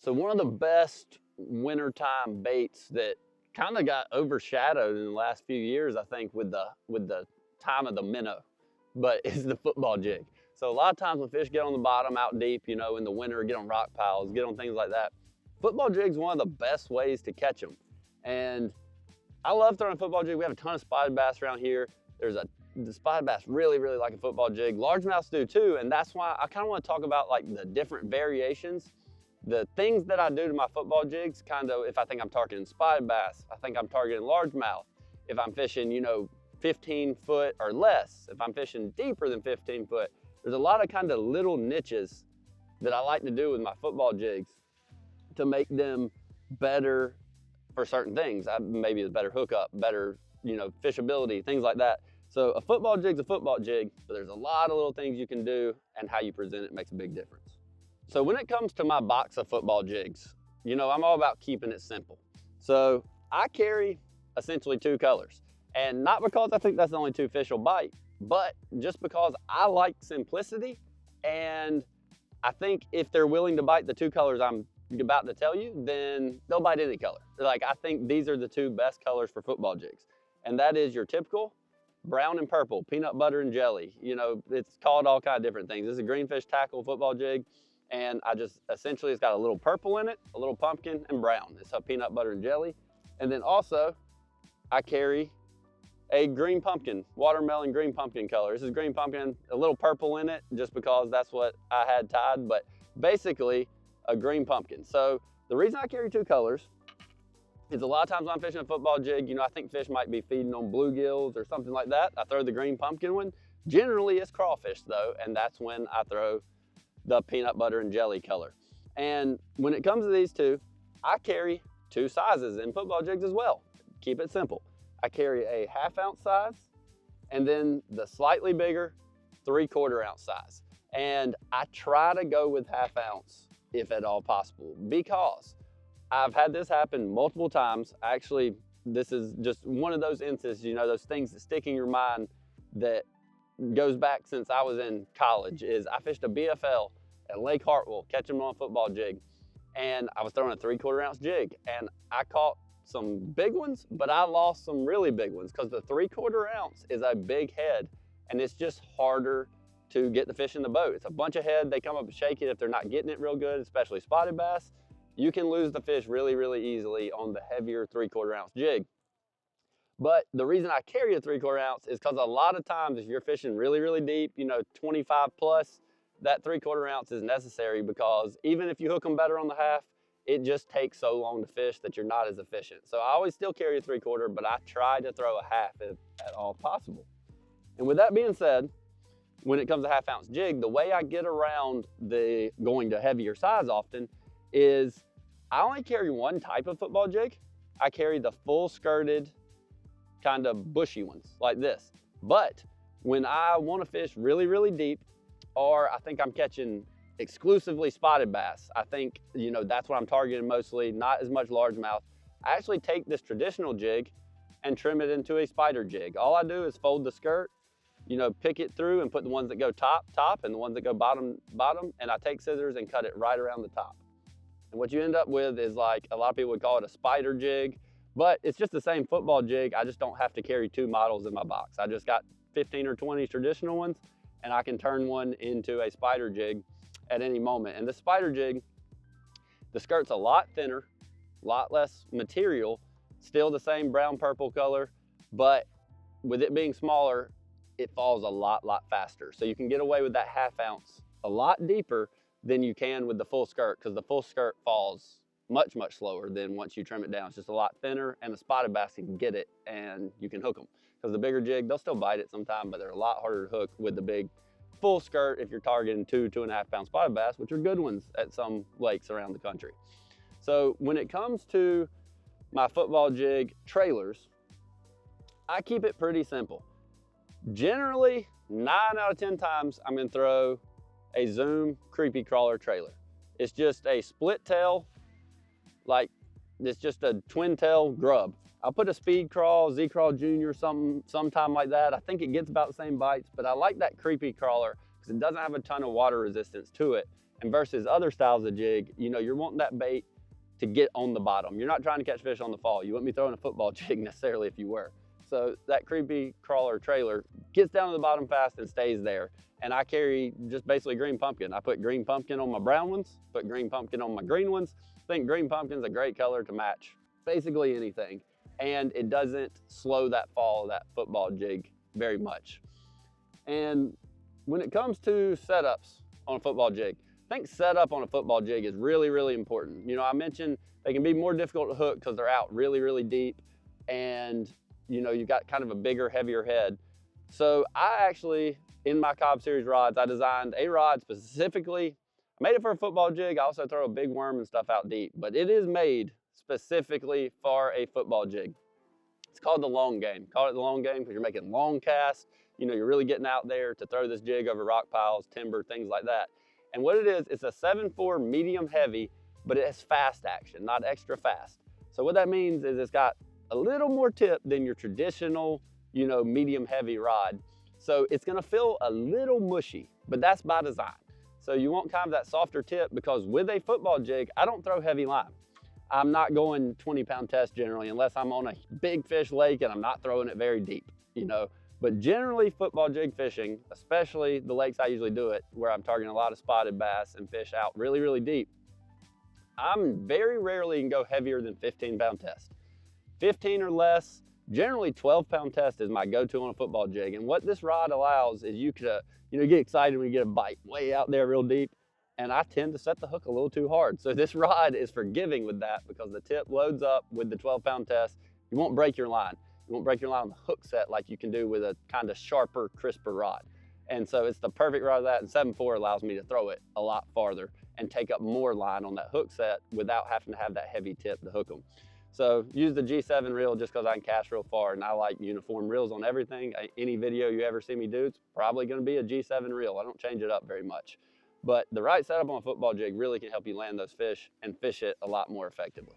So one of the best wintertime baits that kind of got overshadowed in the last few years, I think, with the time of the minnow, but is the football jig. So a lot of times when fish get on the bottom out deep, you know, in the winter, get on rock piles, get on things like that, football jig's one of the best ways to catch them. And I love throwing a football jig. We have a ton of spotted bass around here. The spotted bass really like a football jig. Largemouths do too, and that's why I kind of want to talk about like the different variations. The things that I do to my football jigs, kind of if I think I'm targeting spotted bass, I think I'm targeting largemouth. If I'm fishing, you know, 15 foot or less, if I'm fishing deeper than 15 foot, there's a lot of kind of little niches that I like to do with my football jigs to make them better for certain things. Maybe it's better hookup, better, you know, fishability, things like that. So a football jig's a football jig, but there's a lot of little things you can do, and how you present it makes a big difference. So when it comes to my box of football jigs, you know, I'm all about keeping it simple. So I carry essentially two colors, and not because I think that's the only two fish will bite, but just because I like simplicity. And I think if they're willing to bite the two colors I'm about to tell you, then they'll bite any color. Like, I think these are the two best colors for football jigs, and that is your typical brown and purple, peanut butter and jelly. You know, it's called all kinds of different things. This is a greenfish tackle football jig, and essentially it's got a little purple in it, a little pumpkin, and brown. It's a peanut butter and jelly. And then also I carry a green pumpkin, watermelon green pumpkin color. This is green pumpkin, a little purple in it, just because that's what I had tied, but basically a green pumpkin. So the reason I carry two colors is a lot of times when I'm fishing a football jig, you know, I think fish might be feeding on bluegills or something like that. I throw the green pumpkin one. Generally it's crawfish though, and that's when I throw the peanut butter and jelly color. And when it comes to these two, I carry two sizes in football jigs as well. Keep it simple. I carry a 1/2 ounce size, and then the slightly bigger 3/4 ounce size. And I try to go with 1/2 ounce if at all possible, because I've had this happen multiple times. Actually, this is just one of those instances, you know, those things that stick in your mind that goes back since I was in college. Is I fished a BFL at Lake Hartwell, catching them on a football jig, and I was throwing a 3/4 ounce jig, and I caught some big ones, but I lost some really big ones because the 3/4 ounce is a big head, and it's just harder to get the fish in the boat. It's a bunch of head. They come up and shake it if they're not getting it real good, especially spotted bass. You can lose the fish really easily on the heavier 3/4 ounce jig. But the reason I carry a 3/4 ounce is because a lot of times if you're fishing really deep, you know, 25 plus, that 3/4 ounce is necessary, because even if you hook them better on the half, it just takes so long to fish that you're not as efficient. So I always still carry a 3/4, but I try to throw a half if at all possible. And with that being said, when it comes to 1/2 ounce jig, the way I get around the going to heavier size often is I only carry one type of football jig. I carry the full skirted kind of bushy ones like this. But when I want to fish really deep, or I think I'm catching exclusively spotted bass, I think, you know, that's what I'm targeting mostly, not as much largemouth, I actually take this traditional jig and trim it into a spider jig. All I do is fold the skirt, you know, pick it through and put the ones that go top, and the ones that go bottom, and I take scissors and cut it right around the top. And what you end up with is, like, a lot of people would call it a spider jig, but it's just the same football jig. I just don't have to carry two models in my box. I just got 15 or 20 traditional ones, and I can turn one into a spider jig at any moment. And the spider jig, the skirt's a lot thinner, a lot less material, still the same brown purple color, but with it being smaller, it falls a lot faster. So you can get away with that 1/2 ounce a lot deeper than you can with the full skirt, because the full skirt falls much slower than once you trim it down. It's just a lot thinner, and the spotted bass can get it and you can hook them. Because the bigger jig, they'll still bite it sometime, but they're a lot harder to hook with the big full skirt if you're targeting 2.5 pound spotted bass, which are good ones at some lakes around the country. So when it comes to my football jig trailers, I keep it pretty simple. Generally, 9 out of 10 times, I'm gonna throw a Zoom creepy crawler trailer. It's just a split tail, like it's just a twin tail grub. I'll put a speed crawl, Z-Crawl Junior, sometime like that. I think it gets about the same bites, but I like that creepy crawler because it doesn't have a ton of water resistance to it. And versus other styles of jig, you know, you're wanting that bait to get on the bottom. You're not trying to catch fish on the fall. You wouldn't be throwing a football jig necessarily if you were. So that creepy crawler trailer gets down to the bottom fast and stays there. And I carry just basically green pumpkin. I put green pumpkin on my brown ones, put green pumpkin on my green ones. I think green pumpkin's a great color to match basically anything. And it doesn't slow that fall of that football jig very much. And when it comes to setups on a football jig, I think setup on a football jig is really, really important. You know, I mentioned they can be more difficult to hook because they're out really, really deep, and you know, you've got kind of a bigger, heavier head. So I actually, in my Cobb Series rods, I designed a rod specifically. I made it for a football jig. I also throw a big worm and stuff out deep, but it is made specifically for a football jig. It's called the long game. Call it the long game because you're making long casts. You know, you're really getting out there to throw this jig over rock piles, timber, things like that. And what it is, it's a 7.4 medium heavy, but it has fast action, not extra fast. So what that means is it's got a little more tip than your traditional, you know, medium heavy rod. So it's gonna feel a little mushy, but that's by design. So you want kind of that softer tip because with a football jig, I don't throw heavy line. I'm not going 20-pound test generally unless I'm on a big fish lake and I'm not throwing it very deep, you know. But generally football jig fishing, especially the lakes I usually do it, where I'm targeting a lot of spotted bass and fish out really, really deep, I'm very rarely can go heavier than 15-pound test. 15 or less, generally 12-pound test is my go-to on a football jig. And what this rod allows is you could, you know, get excited when you get a bite way out there real deep. And I tend to set the hook a little too hard. So this rod is forgiving with that because the tip loads up with the 12-pound test. You won't break your line. You won't break your line on the hook set like you can do with a kind of sharper, crisper rod. And so it's the perfect rod of that, and 7.4 allows me to throw it a lot farther and take up more line on that hook set without having to have that heavy tip to hook them. So use the G7 reel just because I can cast real far, and I like uniform reels on everything. Any video you ever see me do, it's probably gonna be a G7 reel. I don't change it up very much. But the right setup on a football jig really can help you land those fish and fish it a lot more effectively.